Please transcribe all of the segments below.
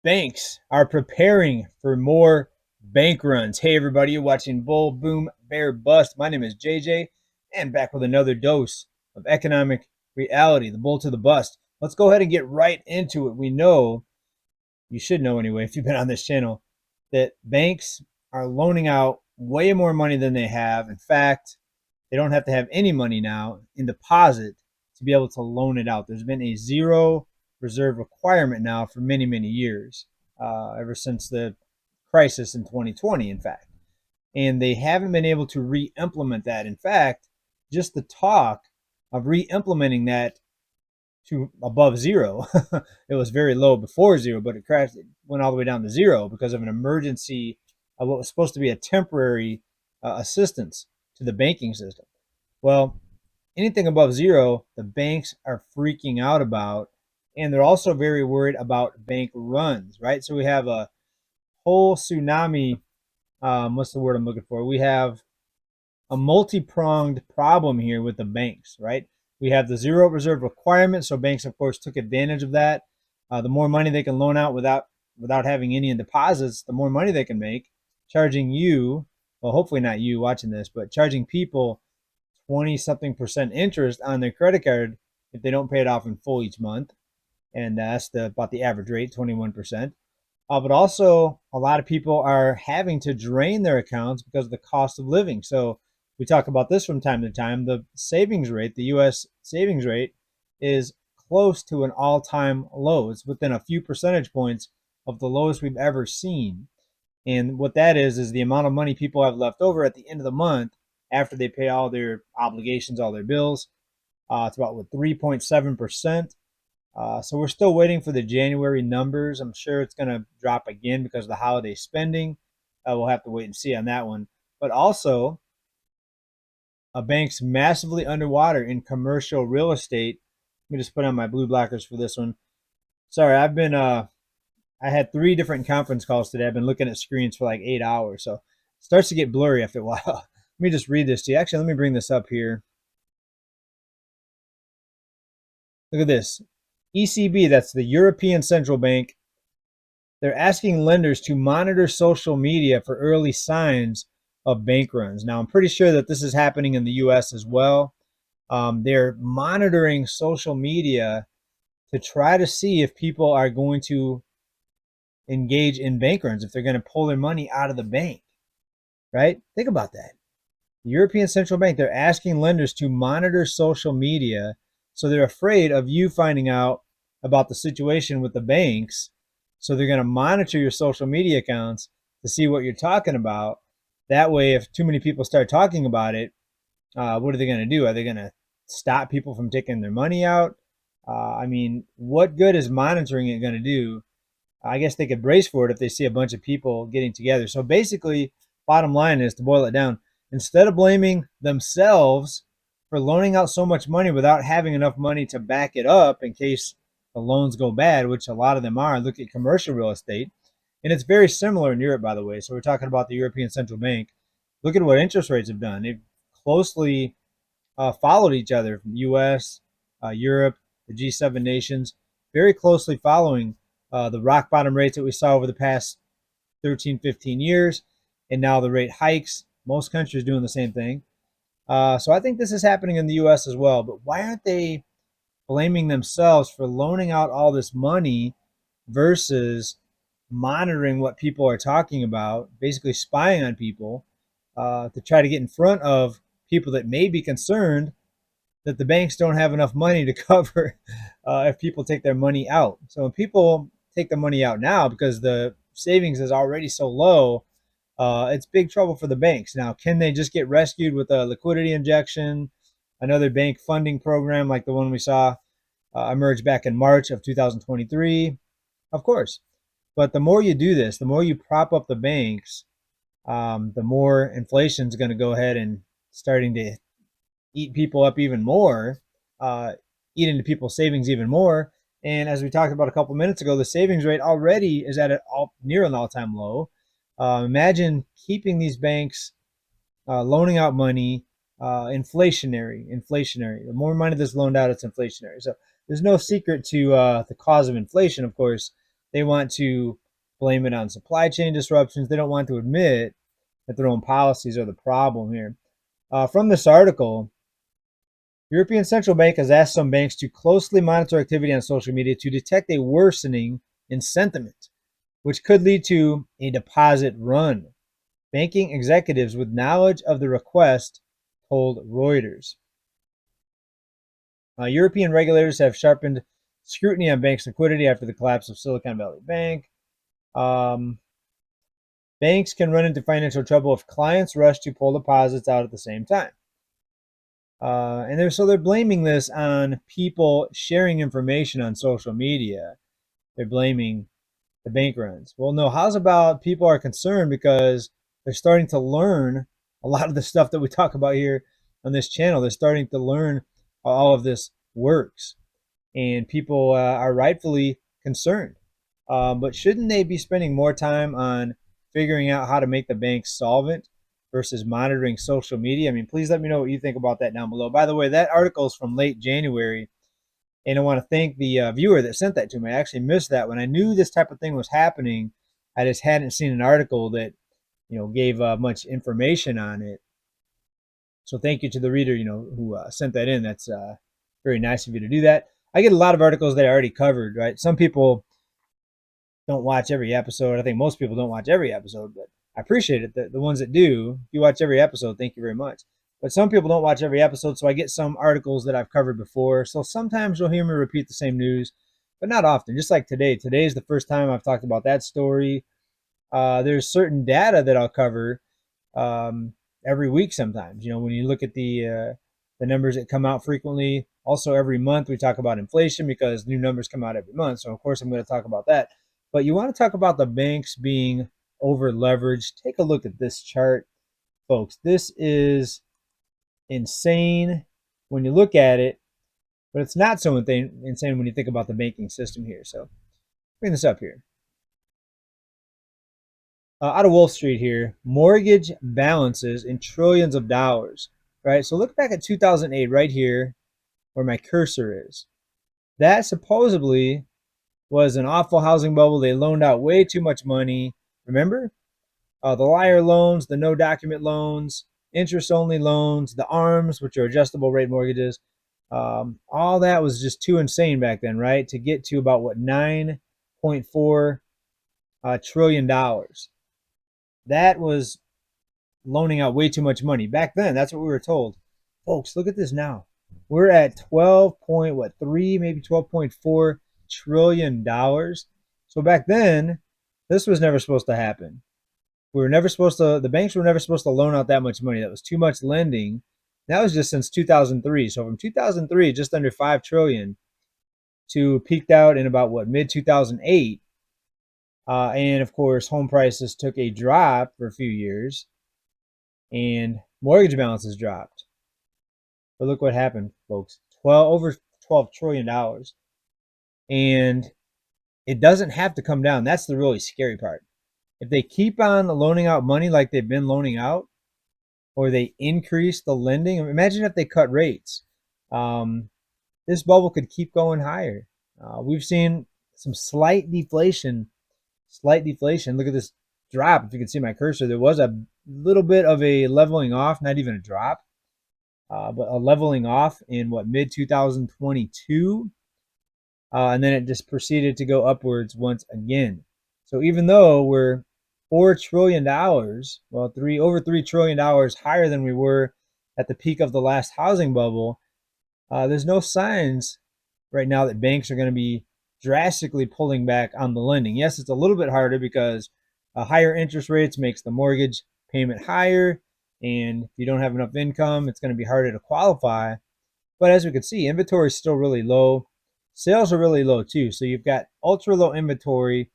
Banks are preparing for more bank runs. Hey, everybody, you're watching Bull, Boom, Bear, Bust. My name is JJ, and back with another dose of economic reality, the bull to the bust. Let's go ahead and get right into it. We know, you should know anyway, if you've been on this channel, that banks are loaning out way more money than they have. In fact, they don't have to have any money now in deposit to be able to loan it out. There's been a zero reserve requirement now for many, many years, ever since the crisis in 2020, in fact. And they haven't been able to re-implement that. In fact, just the talk of re-implementing that to above zero, it was very low before zero, but it crashed, it went all the way down to zero because of an emergency of what was supposed to be a temporary assistance to the banking system. Well, anything above zero, the banks are freaking out about, and they're also very worried about bank runs, right? So we have a whole tsunami. What's the word I'm looking for? We have a multi-pronged problem here with the banks, right? We have the zero reserve requirement, so banks, of course, took advantage of that. The more money they can loan out without having any in deposits, the more money they can make, charging you, well, hopefully not you watching this, but charging people 20 something percent interest on their credit card if they don't pay it off in full each month. And that's about the average rate, 21%. But also, a lot of people are having to drain their accounts because of the cost of living. So we talk about this from time to time. The savings rate, the U.S. savings rate, is close to an all-time low. It's within a few percentage points of the lowest we've ever seen. And what that is the amount of money people have left over at the end of the month after they pay all their obligations, all their bills. It's about 3.7%. So we're still waiting for the January numbers. I'm sure it's going to drop again because of the holiday spending. We'll have to wait and see on that one. But also, a bank's massively underwater in commercial real estate. Let me just put on my blue blockers for this one. Sorry, I had 3 different conference calls today. I've been looking at screens for like 8 hours. So it starts to get blurry after a while. Let me just read this to you. Actually, let me bring this up here. Look at this. ECB, that's the European Central Bank, they're asking lenders to monitor social media for early signs of bank runs. Now, I'm pretty sure that this is happening in the US as well. They're monitoring social media to try to see if people are going to engage in bank runs, if they're going to pull their money out of the bank, right? Think about that. The European Central Bank, they're asking lenders to monitor social media, so they're afraid of you finding out about the situation with the banks. So they're going to monitor your social media accounts to see what you're talking about. That way, if too many people start talking about it, what are they going to do? Are they going to stop people from taking their money out? I mean, what good is monitoring it going to do? I guess they could brace for it if they see a bunch of people getting together. So basically, bottom line is, to boil it down, instead of blaming themselves for loaning out so much money without having enough money to back it up in case the loans go bad, which a lot of them are, look at commercial real estate. And it's very similar in Europe, by the way. So we're talking about the European Central Bank. Look at what interest rates have done. They've closely followed each other from the U.S., Europe, the G7 nations, very closely following the rock bottom rates that we saw over the past 13, 15 years. And now the rate hikes. Most countries doing the same thing. So I think this is happening in the U.S. as well. But why aren't they blaming themselves for loaning out all this money versus monitoring what people are talking about, basically spying on people to try to get in front of people that may be concerned that the banks don't have enough money to cover if people take their money out. So when people take the money out now because the savings is already so low, it's big trouble for the banks. Now, can they just get rescued with a liquidity injection, another bank funding program like the one we saw emerge back in March of 2023? Of course. But the more you do this, the more you prop up the banks, the more inflation is going to go ahead and starting to eat people up even more, eat into people's savings even more. And as we talked about a couple minutes ago, the savings rate already is at near an all-time low. Imagine keeping these banks loaning out money, inflationary. The more money that's loaned out, it's inflationary. So there's no secret to the cause of inflation, of course. They want to blame it on supply chain disruptions. They don't want to admit that their own policies are the problem here. From this article, European Central Bank has asked some banks to closely monitor activity on social media to detect a worsening in sentiment, which could lead to a deposit run. Banking executives with knowledge of the request told Reuters. European regulators have sharpened scrutiny on banks' liquidity after the collapse of Silicon Valley Bank. Um, Banks can run into financial trouble if clients rush to pull deposits out at the same time. They're blaming this on people sharing information on social media. They're blaming the bank runs. Well, no, how's about people are concerned because they're starting to learn a lot of the stuff that we talk about here on this channel. They're starting to learn how all of this works, and people are rightfully concerned. But shouldn't they be spending more time on figuring out how to make the bank solvent versus monitoring social media? I mean, please let me know what you think about that down below. By the way, that article is from late January, and I want to thank the viewer that sent that to me. I actually missed that. When I knew this type of thing was happening, I just hadn't seen an article that gave much information on it. So thank you to the reader who sent that in. That's very nice of you to do that. I get a lot of articles that I already covered, right? Some people don't watch every episode. I think most people don't watch every episode, but I appreciate it. The ones that do, if you watch every episode, thank you very much. But some people don't watch every episode, so I get some articles that I've covered before. So sometimes you'll hear me repeat the same news, but not often. Just like today. Today is the first time I've talked about that story. There's certain data that I'll cover every week sometimes. When you look at the numbers that come out frequently. Also, every month we talk about inflation because new numbers come out every month. So, of course, I'm going to talk about that. But you want to talk about the banks being over leveraged. Take a look at this chart, folks. This is insane when you look at it, but it's not so insane when you think about the banking system here. So, bring this up here. Out of Wall Street here, mortgage balances in trillions of dollars, right? So look back at 2008 right here where my cursor is. That supposedly was an awful housing bubble. They loaned out way too much money. Remember? The liar loans, the no document loans, interest only loans, the ARMs, which are adjustable rate mortgages. All that was just too insane back then, right? To get to about what, $9.4 trillion. That was loaning out way too much money. Back then, that's what we were told. Folks, look at this now. We're at 12.3, maybe 12.4 trillion dollars. So back then, this was never supposed to happen. The banks were never supposed to loan out that much money. That was too much lending. That was just since 2003. So from 2003, just under 5 trillion to peaked out in about what, mid 2008. And of course, home prices took a drop for a few years and mortgage balances dropped. But look what happened, folks. Over $12 trillion. And it doesn't have to come down. That's the really scary part. If they keep on loaning out money like they've been loaning out, or they increase the lending, imagine if they cut rates. This bubble could keep going higher. We've seen some slight deflation. Look at this drop. If you can see my cursor, there was a little bit of a leveling off, not even a drop, but a leveling off in mid 2022. And then it just proceeded to go upwards once again. So even though we're $4 trillion, over $3 trillion higher than we were at the peak of the last housing bubble, there's no signs right now that banks are going to be drastically pulling back on the lending. Yes, it's a little bit harder because higher interest rates makes the mortgage payment higher, and if you don't have enough income, it's going to be harder to qualify. But as we can see, inventory is still really low. Sales are really low too. So you've got ultra low inventory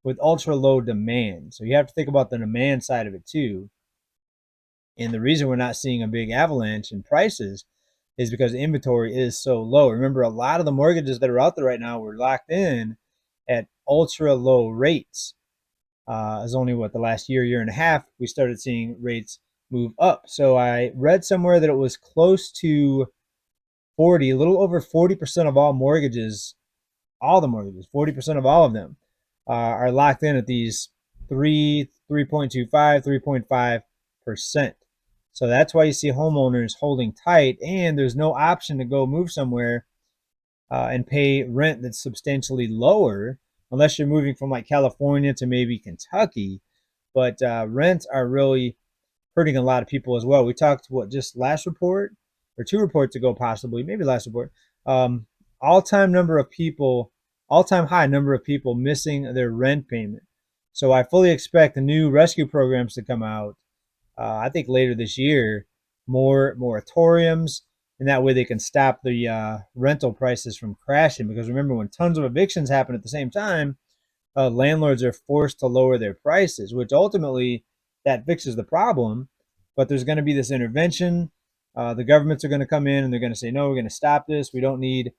with ultra low demand. So you have to think about the demand side of it too. And the reason we're not seeing a big avalanche in prices is because inventory is so low. Remember, a lot of the mortgages that are out there right now were locked in at ultra low rates. It's only the last year and a half, we started seeing rates move up. So I read somewhere that it was close to 40, a little over 40% of all mortgages, 40% of all of them are locked in at these 3.25, 3.5%. So that's why you see homeowners holding tight, and there's no option to go move somewhere and pay rent that's substantially lower, unless you're moving from like California to maybe Kentucky. But rents are really hurting a lot of people as well. We talked just last report or two reports ago, possibly maybe last report. Um, all-time number of people, all-time high number of people missing their rent payment. So I fully expect the new rescue programs to come out. I think later this year, more moratoriums, and that way they can stop the rental prices from crashing. Because remember, when tons of evictions happen at the same time, landlords are forced to lower their prices, which ultimately that fixes the problem. But there's going to be this intervention. The governments are going to come in and they're going to say, no, we're going to stop this. We don't need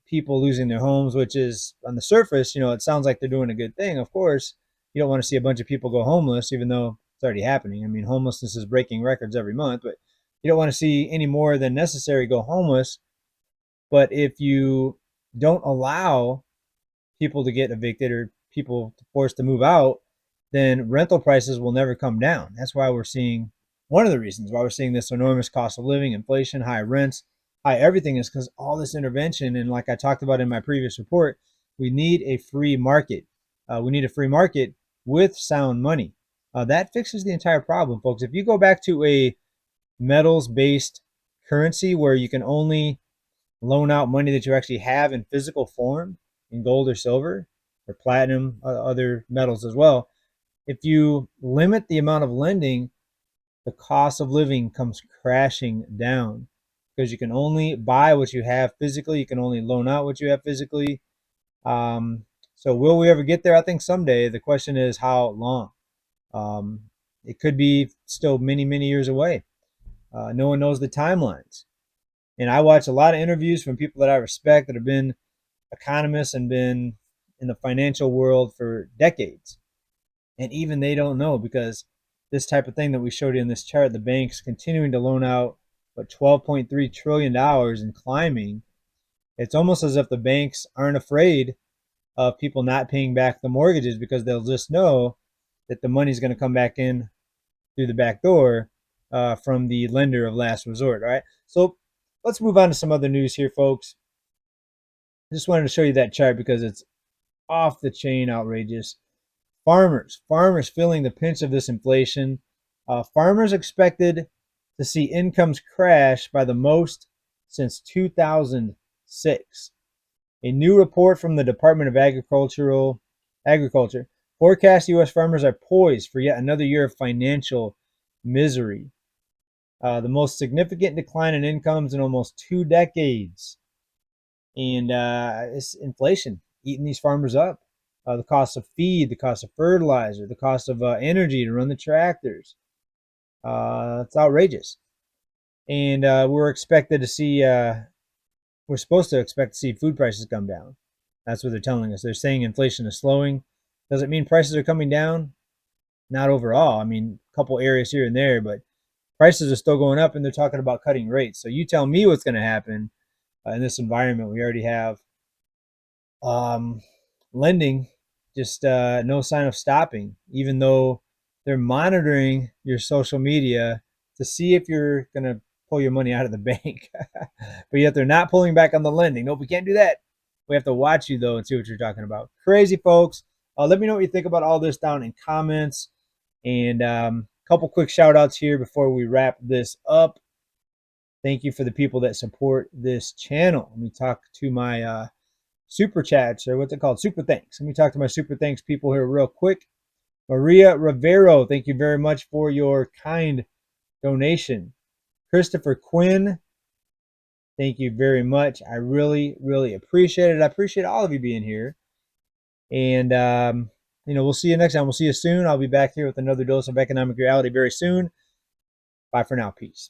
people losing their homes, which is on the surface, it sounds like they're doing a good thing. Of course, you don't want to see a bunch of people go homeless, even though it's already happening. I mean, homelessness is breaking records every month, but you don't want to see any more than necessary go homeless. But if you don't allow people to get evicted or people forced to move out, then rental prices will never come down. That's why we're seeing one of the reasons why we're seeing this enormous cost of living, inflation, high rents, high everything is because all this intervention. And like I talked about in my previous report, we need a free market. We need a free market with sound money. That fixes the entire problem, folks. If you go back to a metals based currency where you can only loan out money that you actually have in physical form, in gold or silver or platinum, other metals as well. If you limit the amount of lending, the cost of living comes crashing down because you can only buy what you have physically. You can only loan out what you have physically. So will we ever get there? I think someday. The question is how long. Um, it could be still many, many years away. No one knows the timelines. And I watch a lot of interviews from people that I respect that have been economists and been in the financial world for decades. And even they don't know because this type of thing that we showed you in this chart, the banks continuing to loan out but $12.3 trillion and climbing. It's almost as if the banks aren't afraid of people not paying back the mortgages because they'll just know that the money's going to come back in through the back door from the lender of last resort. All right. So let's move on to some other news here, folks. I just wanted to show you that chart because it's off the chain outrageous. Farmers feeling the pinch of this inflation. Farmers expected to see incomes crash by the most since 2006. A new report from the Department of Agriculture forecasts U.S. farmers are poised for yet another year of financial misery. The most significant decline in incomes in almost 2 decades. And it's inflation eating these farmers up. The cost of feed, the cost of fertilizer, the cost of energy to run the tractors. It's outrageous. And we're supposed to expect to see food prices come down. That's what they're telling us. They're saying inflation is slowing. Does it mean prices are coming down? Not overall. I mean, a couple areas here and there, but prices are still going up and they're talking about cutting rates. So you tell me what's going to happen in this environment. We already have lending, just no sign of stopping, even though they're monitoring your social media to see if you're going to pull your money out of the bank. But yet they're not pulling back on the lending. Nope, we can't do that. We have to watch you, though, and see what you're talking about. Crazy, folks. Let me know what you think about all this down in comments. And a couple quick shout outs here before we wrap this up. Thank you for the people that support this channel. Let me talk to my super chats, or what's it called? Super thanks. Let me talk to my super thanks people here real quick. Maria Rivero, thank you very much for your kind donation. Christopher Quinn, thank you very much. I really, really appreciate it. I appreciate all of you being here. And, we'll see you next time. We'll see you soon. I'll be back here with another dose of economic reality very soon. Bye for now. Peace.